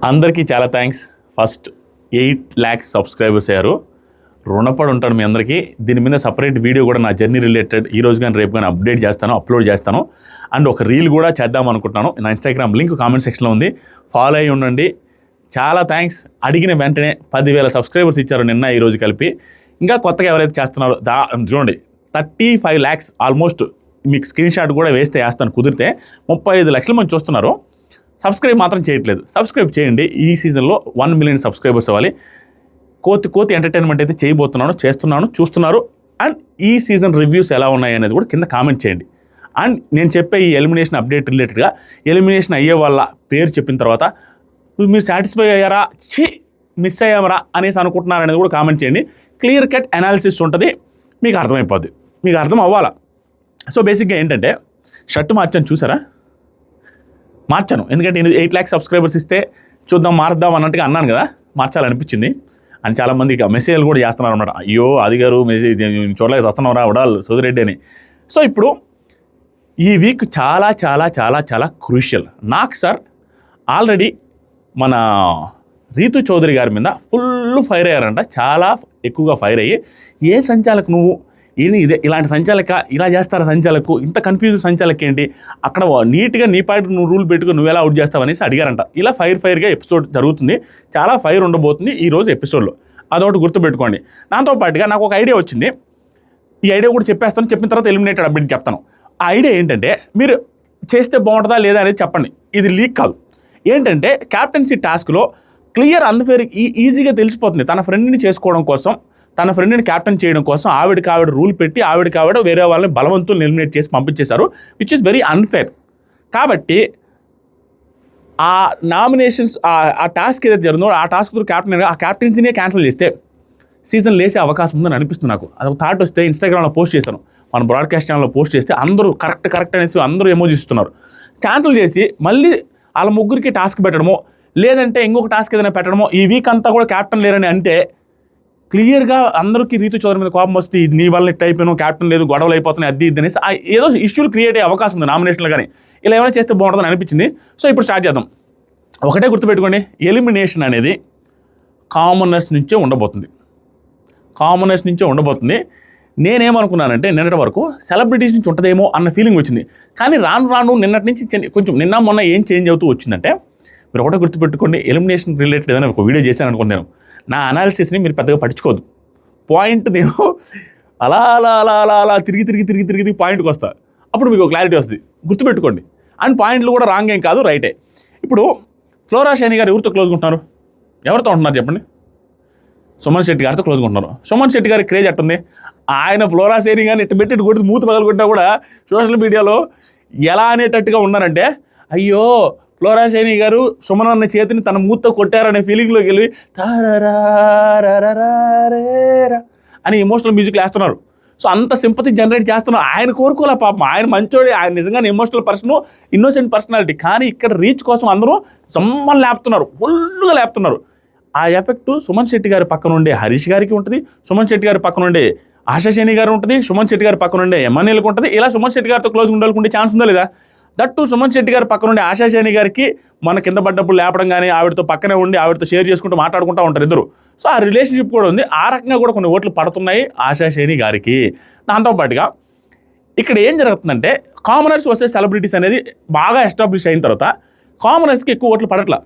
అందరికీ చాలా thanks. First 8 lakhs subscribers అయ్యారు. రుణపడి ఉంటాను మీ అందరికీ. దీని మీద సపరేట్ వీడియో కూడా నా జర్నీ రిలేటెడ్ ఈ రోజు కానీ రేపు కానీ అప్లోడ్ చేస్తాను. అండ్ ఒక రీల్ కూడా చేద్దాం అనుకుంటున్నాను. నా ఇన్స్టాగ్రామ్ లింక్ కామెంట్ సెక్షన్లో ఉంది, ఫాలో అయ్యి ఉండండి. చాలా థ్యాంక్స్. అడిగిన వెంటనే 10,000 సబ్స్క్రైబర్స్ ఇచ్చారు నిన్న ఈ రోజు కలిపి. ఇంకా కొత్తగా ఎవరైతే చేస్తున్నారో చూడండి 35 lakhs ఆల్మోస్ట్. మీకు స్క్రీన్ షాట్ కూడా వేస్తాను కుదిరితే. 35 లక్షల మంది చూస్తున్నారు, సబ్స్క్రైబ్ మాత్రం చేయట్లేదు. సబ్స్క్రైబ్ చేయండి. ఈ సీజన్లో 1 million సబ్స్క్రైబర్స్ అవ్వాలి. కోతి ఎంటర్టైన్మెంట్ అయితే చేస్తున్నాను, చూస్తున్నారు. అండ్ ఈ సీజన్ రివ్యూస్ ఎలా ఉన్నాయి అనేది కూడా కింద కామెంట్ చేయండి. అండ్ నేను చెప్పే ఈ ఎలిమినేషన్ అప్డేట్ రిలేటెడ్గా ఎలిమినేషన్ అయ్యే వాళ్ళ పేరు చెప్పిన తర్వాత మీరు సాటిస్ఫై అయ్యారా, మిస్ అయ్యామరా అనేసి అనుకుంటున్నారనేది కూడా కామెంట్ చేయండి. క్లియర్ కట్ అనాలిసిస్ ఉంటుంది, మీకు అర్థమైపోద్ది. మీకు అర్థం అవ్వాలా. సో బేసిక్గా ఏంటంటే షర్ట్ మార్చాను ఎందుకంటే నేను 8 lakhs సబ్స్క్రైబర్స్ ఇస్తే చూద్దాం మారుద్దాం అన్నట్టుగా అన్నాను కదా, మార్చాలనిపించింది. అని చాలామంది ఇక మెసేజ్లు కూడా చేస్తున్నారు అనమాట. అయ్యో అది గారు మెసేజ్ చూడలేక వస్తున్నారా వడాలి సోదిరెడ్డి అని. సో ఇప్పుడు ఈ వీక్ చాలా చాలా చాలా చాలా క్రూషియల్ నాకు సార్. ఆల్రెడీ మన రీతు చౌదరి గారి మీద ఫుల్ ఫైర్ అయ్యారంట, చాలా ఎక్కువగా ఫైర్ అయ్యి ఏ సంచాలకు నువ్వు ఇలాంటి సంచాలక ఇలా చేస్తారా, సంచాలకు ఇంత కన్ఫ్యూజ్ సంచాలకి ఏంటి, అక్కడ నీట్గా నీ పాయింట్ నువ్వు రూల్ పెట్టుకుని నువ్వు ఎలా అవుట్ చేస్తావు అనేసి అడిగారంట. ఇలా ఫైర్గా ఎపిసోడ్ జరుగుతుంది. చాలా ఫైర్ ఉండబోతుంది ఈరోజు ఎపిసోడ్లో, అదొకటి గుర్తుపెట్టుకోండి. దాంతోపాటుగా నాకు ఒక ఐడియా వచ్చింది. ఈ ఐడియా కూడా చెప్పేస్తాను, చెప్పిన తర్వాత ఎలిమినేటెడ్ అప్డేట్ చెప్తాను. ఆ ఐడియా ఏంటంటే మీరు చేస్తే బాగుంటుందా లేదా అనేది చెప్పండి. ఇది లీక్ కాదు. ఏంటంటే క్యాప్టెన్సీ టాస్క్లో క్లియర్ అన్ఫేర్ ఈజీగా తెలిసిపోతుంది. తన ఫ్రెండ్ని చేసుకోవడం కోసం, తన ఫ్రెండ్ని క్యాప్టెన్ చేయడం కోసం ఆవిడ రూల్ పెట్టి ఆవిడ వేరే వాళ్ళని బలవంతులు ఎలిమినేట్ చేసి పంపించేశారు, విచ్ ఇస్ వెరీ అన్ఫేర్. కాబట్టి ఆ నామినేషన్స్ ఆ టాస్క్ ఏదైతే జరిగిందో ఆ టాస్క్ ఆ క్యాప్టెన్సీనే క్యాన్సిల్ చేస్తే సీజన్ లేసే అవకాశం ఉందని అనిపిస్తుంది నాకు. అదొక థాట్ వస్తే ఇన్స్టాగ్రామ్లో పోస్ట్ చేశాను, మన బ్రాడ్కాస్ట్ ఛానల్లో పోస్ట్ చేస్తే అందరూ కరెక్ట్ అనేసి అందరూ ఎమోజీస్ ఇస్తున్నారు. క్యాన్సిల్ చేసి మళ్ళీ వాళ్ళ ముగ్గురికి టాస్క్ పెట్టడమో లేదంటే ఇంకొక టాస్క్ ఏదైనా పెట్టడమో, ఈ వీక్ అంతా కూడా క్యాప్టెన్ లేరని అంటే క్లియర్గా అందరికీ రీతు చౌదరి మీద కోపం వస్తే నీ వల్ల ఇట్ అయిపోయాను, క్యాప్టెన్ లేదు, గొడవలు అయిపోతున్నాయి, అది ఇది అనేసి ఏదో ఇష్యూలు క్రియేట్ అయ్యే అవకాశం ఉంది నామినేషన్లో. కానీ ఇలా ఏమైనా చేస్తే బాగుంటుందని అనిపించింది. సో ఇప్పుడు స్టార్ట్ చేద్దాం. ఒకటే గుర్తుపెట్టుకోండి, ఎలిమినేషన్ అనేది కామనర్స్ నుంచే ఉండబోతుంది. నేనేమనుకున్నానంటే నిన్నటి వరకు సెలబ్రిటీస్ నుంచి ఉంటుందేమో అన్న ఫీలింగ్ వచ్చింది. కానీ రాను నిన్నటి నుంచి కొంచెం నిన్న మొన్న ఏం చేంజ్ అవుతూ వచ్చిందంటే, మీరు ఒకటే గుర్తుపెట్టుకోండి, ఎలిమినేషన్ రిలేటెడ్ ఏదైనా ఒక వీడియో చేశాను అనుకుంటున్నాను. నా అనాలిసిస్ని మీరు పెద్దగా పట్టించుకోవద్దు. పాయింట్ నేను అలా తిరిగి పాయింట్కి వస్తా. అప్పుడు మీకు క్లారిటీ వస్తుంది, గుర్తుపెట్టుకోండి. అండ్ పాయింట్లు కూడా రాంగ్ ఏం కాదు, రైటే. ఇప్పుడు ఫ్లోరా షైని గారు ఎవరితో క్లోజ్గా ఉంటున్నారు, ఎవరితో ఉంటున్నారు చెప్పండి? సుమన్ శెట్టి గారితో క్లోజ్గా ఉంటున్నారు. సుమన్ శెట్టి గారి క్రేజ్ ఎట్టుంది? ఆయన ఫ్లోరా షైని కానీ ఇట్టు పెట్టి కొట్టి మూత పగలగొట్టినా కూడా సోషల్ మీడియాలో ఎలా అనేటట్టుగా ఉన్నారంటే, అయ్యో ఫ్లోరా షైని గారు సుమన్ అన్న చేతిని తన మూతతో కొట్టారనే ఫీలింగ్లోకి వెళ్ళి అని ఎమోషనల్ మ్యూజిక్లు వేస్తున్నారు. సో అంత సింపతి జనరేట్ చేస్తున్నారు. ఆయన కోరుకోలే పాపం, ఆయన మంచోడే, ఆయన నిజంగానే ఎమోషనల్ పర్సన్, ఇన్నోసెంట్ పర్సనాలిటీ. కానీ ఇక్కడ రీచ్ కోసం అందరూ సమ్మని లేపుతున్నారు, ఫుల్గా లేపుతున్నారు. ఆ ఎఫెక్ట్ సుమన్ శెట్టి గారి పక్కన ఉండే హరీష్ గారికి ఉంటుంది, సుమన్ శెట్టి గారి పక్కన ఉండే ఆశా శైని గారు ఉంటుంది, సుమన్ శెట్టి గారి పక్కన ఉండే ఎమ్మెల్యేలకు ఉంటుంది. ఇలా సుమన్ శెట్టి గారితో క్లోజ్ ఉండాలనుకుంటే ఛాన్స్ ఉందా లేదా? దట్టు సుమన్ శెట్టి గారి పక్కన ఉండే ఆశా శైని గారికి మన కింద పడ్డప్పుడు లేపడం కానీ, ఆవిడతో పక్కనే ఉండి ఆవిడతో షేర్ చేసుకుంటూ మాట్లాడుకుంటూ ఉంటారు ఇద్దరు. సో ఆ రిలేషన్షిప్ కూడా ఉంది. ఆ రకంగా కూడా కొన్ని ఓట్లు పడుతున్నాయి ఆశా శైని గారికి. దాంతోపాటుగా ఇక్కడ ఏం జరుగుతుందంటే, కామనర్స్ వర్సెస్ సెలబ్రిటీస్ అనేది బాగా ఎస్టాబ్లిష్ అయిన తర్వాత కామనర్స్కి ఎక్కువ ఓట్లు పడట్లా,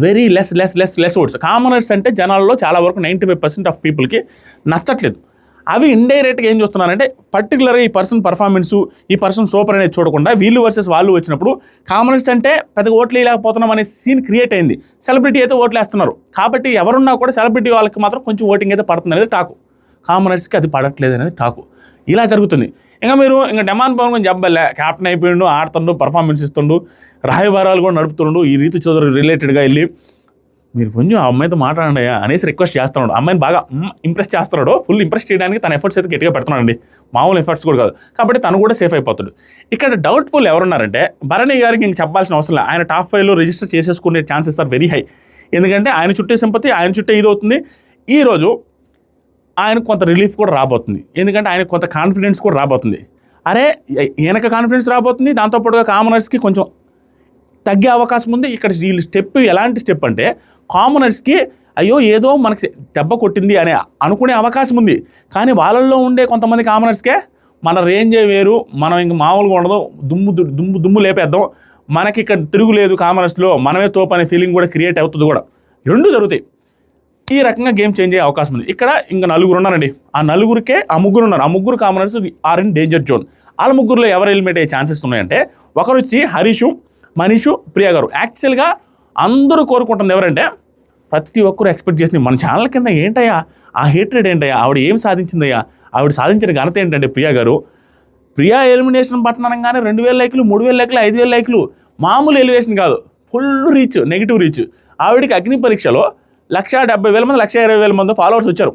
వెరీ లెస్ ఓట్స్. కామనర్స్ అంటే జనాల్లో చాలా వరకు 95% ఆఫ్ పీపుల్కి నచ్చట్లేదు. అవి ఇండైరెక్ట్గా ఏం చూస్తున్నారంటే, పర్టికులర్గా ఈ పర్సన్ పర్ఫార్మెన్సు, ఈ పర్సన్ సూపర్ అనేది చూడకుండా వీళ్ళు వర్సెస్ వాళ్ళు వచ్చినప్పుడు కామనర్స్ అంటే పెద్దగా ఓట్లు వేయలేకపోతున్నాం అనే సీన్ క్రియేట్ అయింది. సెలబ్రిటీ అయితే ఓట్లు వేస్తున్నారు కాబట్టి ఎవరున్నా కూడా సెలబ్రిటీ వాళ్ళకి మాత్రం కొంచెం ఓటింగ్ అయితే పడుతుంది అనేది టాకు, కామనర్స్కి అది పడట్లేదు అనేది టాకు. ఇలా జరుగుతుంది. ఇంకా డెమాన్ పవన్ గురించి చెప్పలే, క్యాప్టెన్ అయిపోయిండు, ఆడుతుండు, పర్ఫార్మెన్స్ ఇస్తుండు, రాయబారాలు కూడా నడుపుతుండు. ఈ రీతు చౌదరి రిలేటెడ్గా వెళ్ళి మీరు కొంచెం ఆ అమ్మాయితో మాట్లాడండి అనేసి రిక్వెస్ట్ చేస్తున్నాడు. అమ్మాయిని బాగా ఇంప్రెస్ చేస్తున్నాడు. ఫుల్ ఇంప్రెస్ చేయడానికి తన ఎఫర్ట్స్ అయితే గట్టిగా పెడుతున్నాడండి, మామూలు ఎఫర్ట్స్ కూడా కాదు. కాబట్టి తను కూడా సేఫ్ అయిపోతాడు. ఇక్కడ డౌట్ఫుల్ ఎవరున్నారంటే, భరణి గారికి ఇంక చెప్పాల్సిన అవసరం లేదు. ఆయన టాప్ 5లో రిజిస్టర్ చేసేసుకునే ఛాన్సెస్ ఆర్ వెరీ హై. ఎందుకంటే ఆయన చుట్టే సింపతి, ఆయన చుట్టే ఇది అవుతుంది. ఈరోజు ఆయనకు కొంత రిలీఫ్ కూడా రాబోతుంది, ఎందుకంటే ఆయనకు కొంత కాన్ఫిడెన్స్ కూడా రాబోతుంది. అరే ఈయనకు కాన్ఫిడెన్స్ రాబోతుంది, దాంతోపాటుగా కామనర్స్కి కొంచెం తగ్గే అవకాశం ఉంది. ఇక్కడ వీళ్ళు స్టెప్ ఎలాంటి స్టెప్ అంటే కామనర్స్కి అయ్యో ఏదో మనకి దెబ్బ కొట్టింది అనే అనుకునే అవకాశం ఉంది. కానీ వాళ్ళల్లో ఉండే కొంతమంది కామనర్స్కే మన రేంజే వేరు, మనం ఇంక మామూలుగా ఉండదు, దుమ్ము లేపేద్దాం, మనకి ఇక్కడ తిరుగులేదు కామనర్స్లో, మనమే తోపు అనే ఫీలింగ్ కూడా క్రియేట్ అవుతుంది. కూడా రెండు జరుగుతాయి. ఈ రకంగా గేమ్ చేంజ్ అయ్యే అవకాశం ఉంది. ఇక్కడ ఇంకా 4 ఉన్నారండి. ఆ 4కే ఆ 3 ఉన్నారు. ఆ 3 commoners are in danger zone. వాళ్ళ 3లో ఎవరు ఎలిమినేట్ అయ్యే ఛాన్సెస్ ఉన్నాయంటే ఒకరు వచ్చి హరీషు, మనీషు, ప్రియా గారు. యాక్చువల్గా అందరూ కోరుకుంటుంది ఎవరంటే ప్రతి ఒక్కరు ఎక్స్పెక్ట్ చేసింది మన ఛానల్ కింద ఏంటయ్యా ఆ హేట్రేడ్ ఏంటయ్యా, ఆవిడ ఏం సాధించిందయ్యా, ఆవిడ సాధించిన ఘనత ఏంటంటే ప్రియా గారు. ప్రియా ఎలిమినేషన్ బటన్ అనగానే 2000 లైక్లు, 3000 లైక్లు, 5000 లైక్లు, మామూలు ఎలివేషన్ కాదు, ఫుల్ రీచ్, నెగిటివ్ రీచ్. ఆవిడకి అగ్ని పరీక్షలో 170,000 మంది, 120,000 మంది ఫాలోవర్స్ వచ్చారు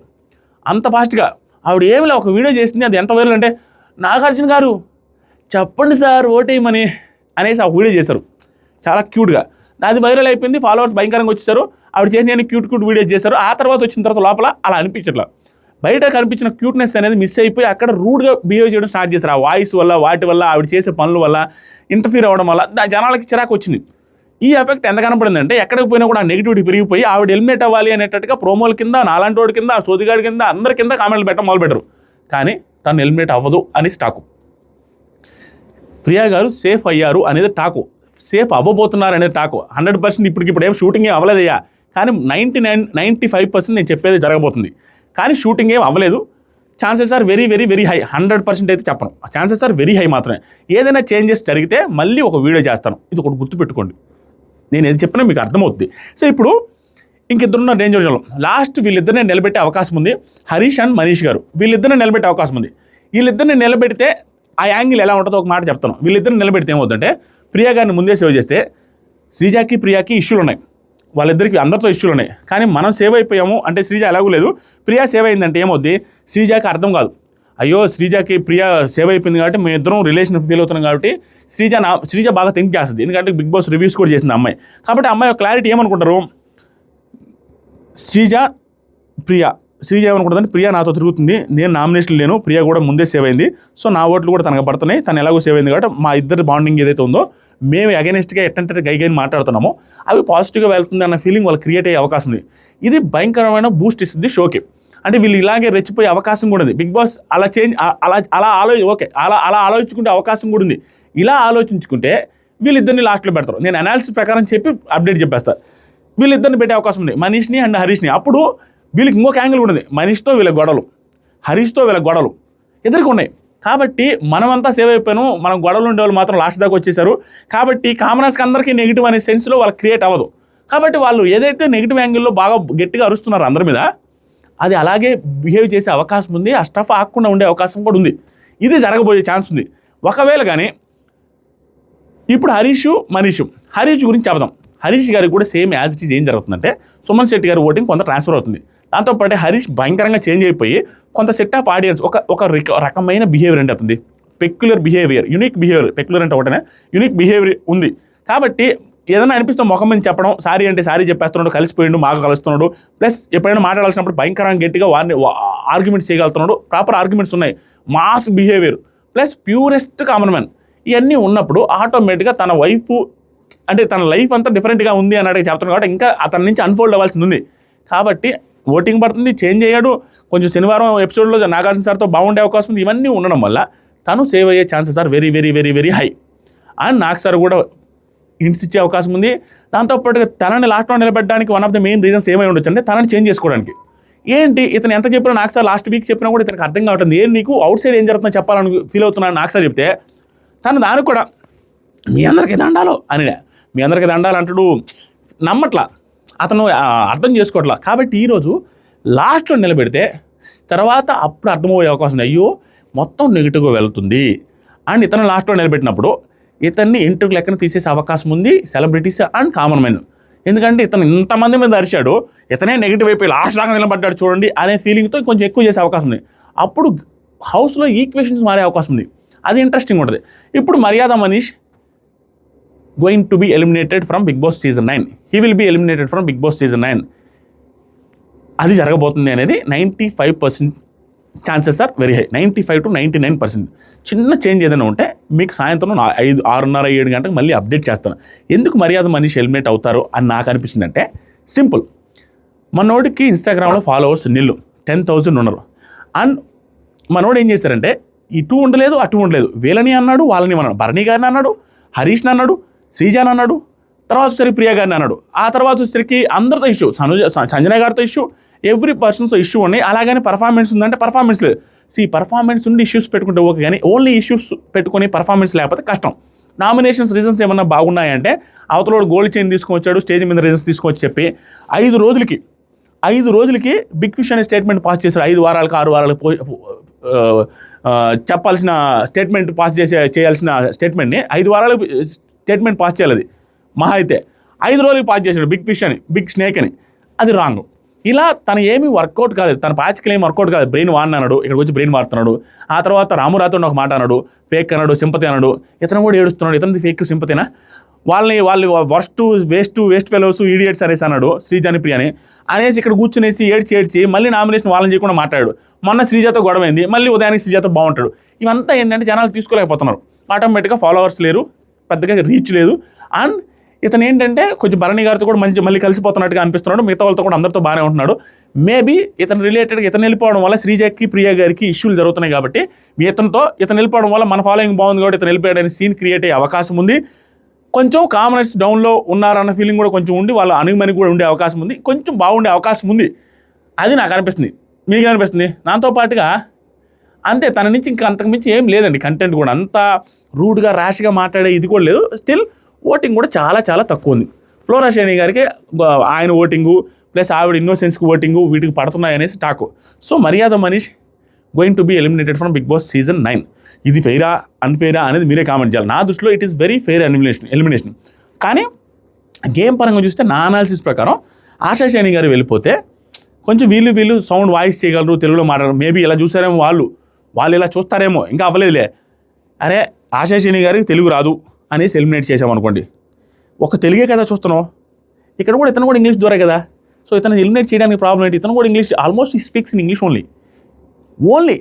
అంత ఫాస్ట్గా. ఆవిడ ఏమి ఒక వీడియో చేసింది, అది ఎంత వైరల్ అంటే నాగార్జున గారు చెప్పండి సార్ ఓటేయమని అనేసి ఆ వీడియో చేశారు చాలా క్యూట్గా. అది వైరల్ అయిపోయింది, ఫాలోవర్స్ భయంకరంగా వచ్చేసారు. ఆవిడ చేసిన క్యూట్ వీడియోస్ చేశారు. ఆ తర్వాత వచ్చిన తర్వాత లోపల అలా అనిపించట్లా, బయట కనిపించిన క్యూట్నెస్ అనేది మిస్ అయిపోయి అక్కడ రూడ్గా బిహేవ్ చేయడం స్టార్ట్ చేశారు. ఆ వాయిస్ వల్ల, వాటి వల్ల, ఆవిడ చేసే పనుల వల్ల, ఇంటర్ఫీర్ అవ్వడం వల్ల జనాలకి చిరాకు వచ్చింది. ఈ ఎఫెక్ట్ ఎంత కనపడిందంటే ఎక్కడికి పోయినా కూడా నెగిటివిటీ పెరిగిపోయి ఆవిడ ఎలిమినేట్ అవ్వాలి అనేటట్టుగా ప్రోమోల కింద, నాలాంటి వాడి కింద, సోదిగాడి కింద, అందరి కింద కామెంట్లు పెట్టడం మొదలుపెట్టరు. కానీ తను ఎలిమినేట్ అవ్వదు అని టాకు. ప్రియా గారు సేఫ్ అయ్యారు అనేది టాకు, సేఫ్ అవ్వబోతున్నారు అనేది టాకు. 100% ఇప్పుడు ఏం షూటింగ్ ఏం అవ్వలేదయ్యా, కానీ 95% నేను చెప్పేది జరగబోతుంది. కానీ షూటింగ్ ఏం అవ్వలేదు. Chances are very very very high. 100% అయితే చెప్పను, ఛాన్సెస్ ఆర్ వెరీ హై మాత్రమే. ఏదైనా చేంజెస్ జరిగితే మళ్ళీ ఒక వీడియో చేస్తాను, ఇది ఒకటి గుర్తుపెట్టుకోండి. నేను ఏది చెప్పినా మీకు అర్థమవుతుంది. సో ఇప్పుడు ఇంకిద్దరున్న డేంజర్ జోన్లో లాస్ట్ వీళ్ళిద్దరిని నిలబెట్టే అవకాశం ఉంది. హరీష్ అండ్ మనీష్ గారు వీళ్ళిద్దరిని నిలబెట్టే అవకాశం ఉంది. వీళ్ళిద్దరిని నిలబెడితే ఆ యాంగిల్ ఎలా ఉంటుందో ఒక మాట చెప్తాను. వీళ్ళిద్దరిని నిలబెడితే ఏమవుతుందంటే ప్రియా గారిని ముందే సేవ్ చేస్తే శ్రీజాకి, ప్రియాకి ఇష్యూలు ఉన్నాయి, వాళ్ళిద్దరికి అందరితో ఇష్యూలు ఉన్నాయి. కానీ మనం సేవ్ అయిపోయాము అంటే శ్రీజ ఎలాగూ లేదు, ప్రియా సేవ్ అయిందంటే ఏమవుద్ది, శ్రీజాకి అర్థం కాదు, అయ్యో శ్రీజాకి ప్రియా సేవ్ అయిపోయింది కాబట్టి మేము ఇద్దరం రిలేషన్ ఫీల్ అవుతున్నాం కాబట్టి శ్రీజ బాగా థింక్ చేస్తుంది. ఎందుకంటే బిగ్ బాస్ రివ్యూస్ కూడా చేసింది అమ్మాయి. కాబట్టి అమ్మాయి ఒక క్లారిటీ ఏమనుకుంటారు, శ్రీజ ఏమనుకుంటుందంటే ప్రియా నాతో తిరుగుతుంది, నేను నామినేషన్ లేను, ప్రియా కూడా ముందే సేవ్ అయింది, సో నా ఓట్లు కూడా తనకు పడుతున్నాయి, తను ఎలాగో సేవ్ అయింది కాబట్టి మా ఇద్దరు బాండింగ్ ఏదైతే ఉందో మేము అగైనెస్ట్గా ఎట్టంటే గైగైని మాట్లాడుతున్నామో అవి పాజిటివ్గా వెళ్తుంది అన్న ఫీలింగ్ వాళ్ళకి క్రియేట్ అయ్యే అవకాశం ఉంది. ఇది భయంకరమైన బూస్ట్ ఇస్తుంది షోకి. అంటే వీళ్ళు ఇలాగే రెచ్చిపోయే అవకాశం కూడా ఉంది. బిగ్ బాస్ అలా అలా ఆలోచించుకుంటే అవకాశం కూడా ఉంది. ఇలా ఆలోచించుకుంటే వీళ్ళిద్దరిని లాస్ట్లో పెడతారు. నేను అనాలిసిస్ ప్రకారం చెప్పి అప్డేట్ చెప్పేస్తాను. వీళ్ళిద్దరిని పెట్టే అవకాశం ఉంది, మనీష్ని అండ్ హరీష్ని. అప్పుడు వీళ్ళకి ఇంకొక యాంగిల్ కూడా ఉంది, మనీష్తో వీళ్ళ గొడవలు, హరీష్తో వీళ్ళ గొడవలు ఎదురుగా ఉన్నాయి. కాబట్టి మనమంతా సేవ్ అయిపోయాను, మనం గొడవలు ఉండే వాళ్ళు మాత్రం లాస్ట్ దాకా వచ్చేసారు. కాబట్టి కామనర్స్కి అందరికీ నెగిటివ్ అనే సెన్స్లో వాళ్ళకి క్రియేట్ అవ్వదు. కాబట్టి వాళ్ళు ఏదైతే నెగిటివ్ యాంగిల్లో బాగా గట్టిగా అరుస్తున్నారో అందరి మీద, అది అలాగే బిహేవ్ చేసే అవకాశం ఉంది. ఆ స్టఫ్ ఆగకుండా ఉండే అవకాశం కూడా ఉంది. ఇది జరగబోయే ఛాన్స్ ఉంది. ఒకవేళ కానీ ఇప్పుడు హరీష్ గురించి చెప్దాం. హరీష్ గారికి కూడా సేమ్ యాజ్ ఇట్ ఈజ్ ఏం జరుగుతుందంటే సుమన్ శెట్టి గారి ఓటింగ్ కొంత ట్రాన్స్ఫర్ అవుతుంది. దాంతోపాటు హరీష్ భయంకరంగా చేంజ్ అయిపోయి కొంత సెట్ ఆఫ్ ఆడియన్స్ ఒక రకమైన బిహేవియర్ అంటే అవుతుంది, peculiar behaviour, unique behaviour. Peculiar అంటే ఒకటనే యూనిక్ బిహేవియర్ ఉంది. కాబట్టి ఏదైనా అనిపిస్తే ముఖం మీద చెప్పడం, సారీ అంటే సారీ చెప్పేస్తున్నాడు, కలిసిపోయిండు, మాకు కలుస్తున్నాడు, ప్లస్ ఎప్పుడైనా మాట్లాడాల్సినప్పుడు భయంకరంగా గట్టిగా వారిని ఆర్గ్యుమెంట్స్ చేయగలుగుతున్నాడు, ప్రాపర్ ఆర్గ్యుమెంట్స్ ఉన్నాయి, mass behaviour plus purest common man. ఇవన్నీ ఉన్నప్పుడు ఆటోమేటిక్గా తన వైఫ్ అంటే తన లైఫ్ అంతా డిఫరెంట్గా ఉంది అన్నట్టుగా చెప్తున్నాడు. కాబట్టి ఇంకా అతని నుంచి అన్ఫోల్డ్ అవ్వాల్సింది ఉంది. కాబట్టి ఓటింగ్ పడుతుంది, చేంజ్ అయ్యాడు. కొంచెం శనివారం ఎపిసోడ్లో నాగార్జున సార్తో బాగుండే అవకాశం ఉంది. ఇవన్నీ ఉండడం వల్ల తను సేవ్ అయ్యే chances are very very very very high. And Nag sir కూడా హింట్స్ ఇచ్చే అవకాశం ఉంది. దాంతోపాటుగా తనని లాస్ట్లో నిలబెట్టడానికి one of the main reasons ఏమై ఉండొచ్చు అంటే తనని చేంజ్ చేసుకోవడానికి. ఏంటి ఇతను ఎంత చెప్పినా నాగ్ సార్ లాస్ట్ వీక్ చెప్పినా కూడా ఇతనికి అర్థం కావట్లేదు. నీకు అవుట్ సైడ్ ఏం జరుగుతుందో చెప్పాలని ఫీల్ అవుతున్నాను నాగ్ సార్ చెప్తే, తను దానికి కూడా మీ అందరికీ దండాలో అంటాడు, నమ్మట్లా, అతను అర్థం చేసుకోవట్లా. కాబట్టి ఈరోజు లాస్ట్లో నిలబెడితే తర్వాత అప్పుడు అర్థమయ్యే అవకాశం ఉంది, అయ్యో మొత్తం నెగిటివ్గా వెళ్తుంది. అండ్ ఇతను లాస్ట్లో నిలబెట్టినప్పుడు ఇతన్ని ఇంటర్వ్యూ లెక్కన తీసేసే అవకాశం ఉంది సెలబ్రిటీస్ అండ్ కామన్ మ్యాన్. ఎందుకంటే ఇతను ఇంతమంది మీద అరిచాడు, ఇతనే నెగిటివ్ అయిపోయి లాస్ట్ దాకా నిలబడ్డాడు చూడండి అనే ఫీలింగ్తో కొంచెం ఎక్కువ చేసే అవకాశం ఉంది. అప్పుడు హౌస్లో ఈక్వేషన్స్ మారే అవకాశం ఉంది. అది ఇంట్రెస్టింగ్ ఉంటుంది. ఇప్పుడు మర్యాద Manish going to be eliminated from Big Boss Season 9. He will be eliminated from Big Boss Season 9. అది జరగబోతుంది అనేది 95% chances are very high, 95 to 99%. చిన్న చేంజ్ ఏదైనా ఉంటే మీకు సాయంత్రం 6:30 7 గంటలకు మళ్ళీ అప్డేట్ చేస్తాను. ఎందుకు మర్యాద మనిషి ఎలిమినేట్ అవుతారు అని నాకు అనిపించిందంటే సింపుల్. మనోడికి ఇన్స్టాగ్రామ్లో ఫాలోవర్స్ 10,000 ఉన్నారు. అండ్ మనోడు ఏం చేశారంటే ఇటు ఉండలేదు అటు ఉండలేదు, వీళ్ళని అన్నాడు వాళ్ళని అన్నాడు, భరణి గారిని అన్నాడు, హరీష్ని అన్నాడు, శ్రీజాని అన్నాడు, తర్వాత వచ్చేసరికి ప్రియా గారిని అన్నాడు, ఆ తర్వాత వచ్చేసరికి అందరితో ఇష్యూ, సంజన గారితో ఇష్యూ, ఎవ్రీ పర్సన్తో ఇష్యూ ఉన్నాయి. అలాగని పర్ఫార్మెన్స్ ఉందంటే పర్ఫార్మెన్స్ లేదు. పర్ఫార్మెన్స్ ఉండి ఇష్యూస్ పెట్టుకుంటే ఓకే, కానీ ఓన్లీ ఇష్యూస్ పెట్టుకొని పర్ఫార్మెన్స్ లేకపోతే కష్టం. నామినేషన్స్ రీజన్స్ ఏమన్నా బాగున్నాయంటే అవతలోడు గోల్డ్ చైన్ తీసుకొని వచ్చాడు, స్టేజ్ మీద రీజన్స్ తీసుకొచ్చి చెప్పి 5 రోజులకి బిగ్ ఫిష్ అనే స్టేట్మెంట్ పాస్ చేశాడు. 5 వారాలకు 6 వారాలకు చెప్పాల్సిన స్టేట్మెంట్ పాస్ చేయాల్సిన స్టేట్మెంట్ని 5 వారాలకు స్టేట్మెంట్ పాస్ చేయాలి. అది మహా అయితే 5 రోజులకి పాస్ చేశాడు బిగ్ ఫిష్ అని, బిగ్ స్నేక్ అని. అది రాంగ్. ఇలా తను ఏమీ వర్కౌట్ కాదు, తన పాచికలు ఏమి వర్కౌట్ కాదు. బ్రెయిన్ వాడినాడు, ఇక్కడికి వచ్చి బ్రెయిన్ వాడుతున్నాడు. ఆ తర్వాత రామురాతో ఒక మాట అన్నాడు, ఫేక్ అన్నాడు, సింపతి అన్నాడు. ఇతను కూడా ఏడుస్తున్నాడు, ఇతనిది ఫేక్ సింపతినా? వాళ్ళు వేస్ట్ ఫెలోస్ ఈడియట్స్ అనేసి అన్నాడు శ్రీజాని ప్రియని అనేసి ఇక్కడ కూర్చునేసి ఏడ్చి మళ్ళీ నామినేషన్ వాళ్ళని చేయకుండా మాట్లాడాడు. మొన్న శ్రీజాతో గొడవైంది, మళ్ళీ ఉదయానికి శ్రీజాతో బాగుంటాడు. ఇవంతా ఏంటంటే జనాలు తీసుకోలేకపోతున్నారు. ఆటోమేటిక్గా ఫాలోవర్స్ లేరు, పెద్దగా రీచ్ లేదు. అండ్ ఇతను ఏంటంటే కొంచెం భరణి గారితో కూడా మళ్ళీ కలిసిపోతున్నట్టుగా అనిపిస్తున్నాడు. మిగతా వాళ్ళతో కూడా అందరితో బాగానే ఉంటున్నాడు. మేబీ ఇతను రిలేటెడ్గా ఇతను వెళ్ళిపోవడం వల్ల శ్రీజాకి ప్రియా గారికి ఇష్యూలు జరుగుతున్నాయి కాబట్టి ఇతను వెళ్ళిపోవడం వల్ల మన ఫాలోయింగ్ బాగుంది కాబట్టి ఇతను వెళ్ళిపోయాడని సీన్ క్రియేట్ అయ్యే అవకాశం ఉంది. కొంచెం కామనర్స్ డౌన్లో ఉన్నారన్న ఫీలింగ్ కూడా కొంచెం ఉండి వాళ్ళ అనుమని కూడా ఉండే అవకాశం ఉంది, కొంచెం బాగుండే అవకాశం ఉంది. అది నాకు అనిపిస్తుంది. మీకు అనిపిస్తుంది? నాతో పాటుగా అంతే, తన నుంచి ఇంకా అంతకుమించి ఏం లేదండి. కంటెంట్ కూడా అంత రూడ్గా ర్యాష్గా మాట్లాడే ఇది కూడా లేదు. స్టిల్ ఓటింగ్ కూడా చాలా చాలా తక్కువ ఉంది. ఫ్లోరా షైనీ గారికి ఆయన ఓటింగు ప్లస్ ఆవిడ ఇన్నోసెన్స్కి ఓటింగు వీటికి పడుతున్నాయి అనేసి talk. So Maryada Manish going to be eliminated from Bigg Boss season 9. ఇది ఫెయిరా అన్ఫెయిరా అనేది మీరే కామెంట్ చేయాలి. నా దృష్టిలో it is very fair elimination. కానీ గేమ్ పరంగా చూస్తే నా అనాలిసిస్ ప్రకారం ఆశా షైనీ గారు వెళ్ళిపోతే కొంచెం వీళ్ళు సౌండ్ వాయిస్ చేయగలరు, తెలుగులో మాట్లాడరు. మేబీ ఇలా చూసారేమో వాళ్ళు ఇలా చూస్తారేమో, ఇంకా అవ్వలేదులే. అరే ఆశా షైనీ గారికి తెలుగు రాదు అనేసి ఎలిమినేట్ చేసామనుకోండి, ఒక తెలుగే కదా చూస్తున్నాం. ఇక్కడ కూడా ఇతను కూడా ఇంగ్లీష్ దూరే కదా. సో ఇతను ఎలిమినేట్ చేయడానికి ప్రాబ్లం ఏంటి? ఇతను కూడా ఇంగ్లీష్ ఆల్మోస్ట్ ఈ speaks in English only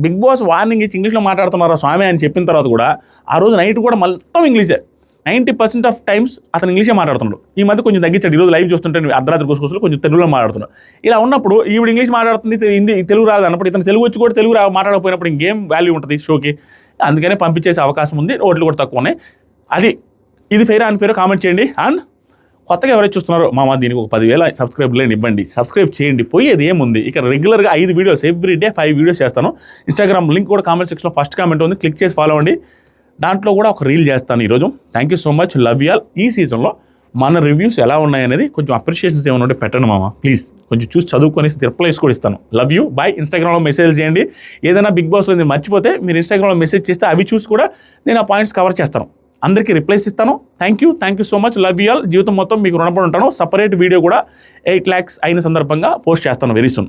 Bigg Boss warning ఇచ్చి ఇంగ్లీష్లో మాట్లాడుతున్నారా స్వామి అని చెప్పిన తర్వాత కూడా ఆ రోజు నైట్ కూడా మొత్తం ఇంగ్లీషే. 90% ఆఫ్ టైమ్స్ అతను ఇంగ్లీషే మాట్లాడుతున్నాడు. ఈ మధ్య కొంచెం తగ్గించాడు. ఈరోజు లైవ్ చూస్తుంటే అర్ధరాత్రి కోసుకొస్తూ కొంచెం తెలుగులో మాట్లాడుతున్నాడు. ఇలా ఉన్నప్పుడు ఈవిడ ఇంగ్లీష్ మాట్లాడుతుంది, తెలుగు రాదు అన్నప్పుడు ఇతను తెలుగు వచ్చి కూడా తెలుగు మాట్లాడకపోయినప్పుడు ఇంకేం వాల్యూ ఉంటుంది షోకి? అందుకనే పంపించేసే అవకాశం ఉంది. ఓట్లు కూడా తక్కువ ఉన్నాయి. ఇది ఫెయిర్ అన్ఫెయిర్ కామెంట్ చేయండి. అండ్ కొత్తగా ఎవరైతే చూస్తున్నారో మామ దీనికి ఒక 10,000 సబ్స్క్రైబర్లను ఇవ్వండి, సబ్స్క్రైబ్ చేయండి. పోయేది ఏముంది? ఇక రెగ్యులర్గా 5 వీడియోస్ ఎవ్రీడే 5 వీడియోస్ చేస్తాను. ఇన్స్టాగ్రామ్ లింక్ కూడా కామెంట్ సెక్షన్లో ఫస్ట్ కామెంట్ ఉంది, క్లిక్ చేసి ఫాలో అవ్వండి. దాంట్లో కూడా ఒక రీల్ చేస్తాను ఈరోజు. Thank you so much, love you all. ఈ సీజన్లో మన రివ్యూస్ ఎలా ఉన్నాయనేది కొంచెం అప్రిషియేషన్స్ ఏమైనా ఉంటే పెట్టండి మామ ప్లీజ్. కొంచెం చూసి చదువుకొని రిప్లైస్ కూడా ఇస్తాను. Love you, bye. ఇన్స్టాగ్రామ్లో మెసేజ్ చేయండి. ఏదైనా బిగ్ బాస్లో నేను మర్చిపోతే మీరు ఇన్స్టాగ్రామ్లో మెసేజ్ చేస్తే అవి చూసి కూడా నేను ఆ పాయింట్స్ కవర్ చేస్తాను. అందరికీ రిప్లైస్ ఇస్తాను. Thank you so much, love you all. జీవితం మొత్తం మీకు రుణపడి ఉంటాను. సపరేట్ వీడియో కూడా 8 lakhs అయిన సందర్భంగా పోస్ట్ చేస్తాను వెరీ సూన్.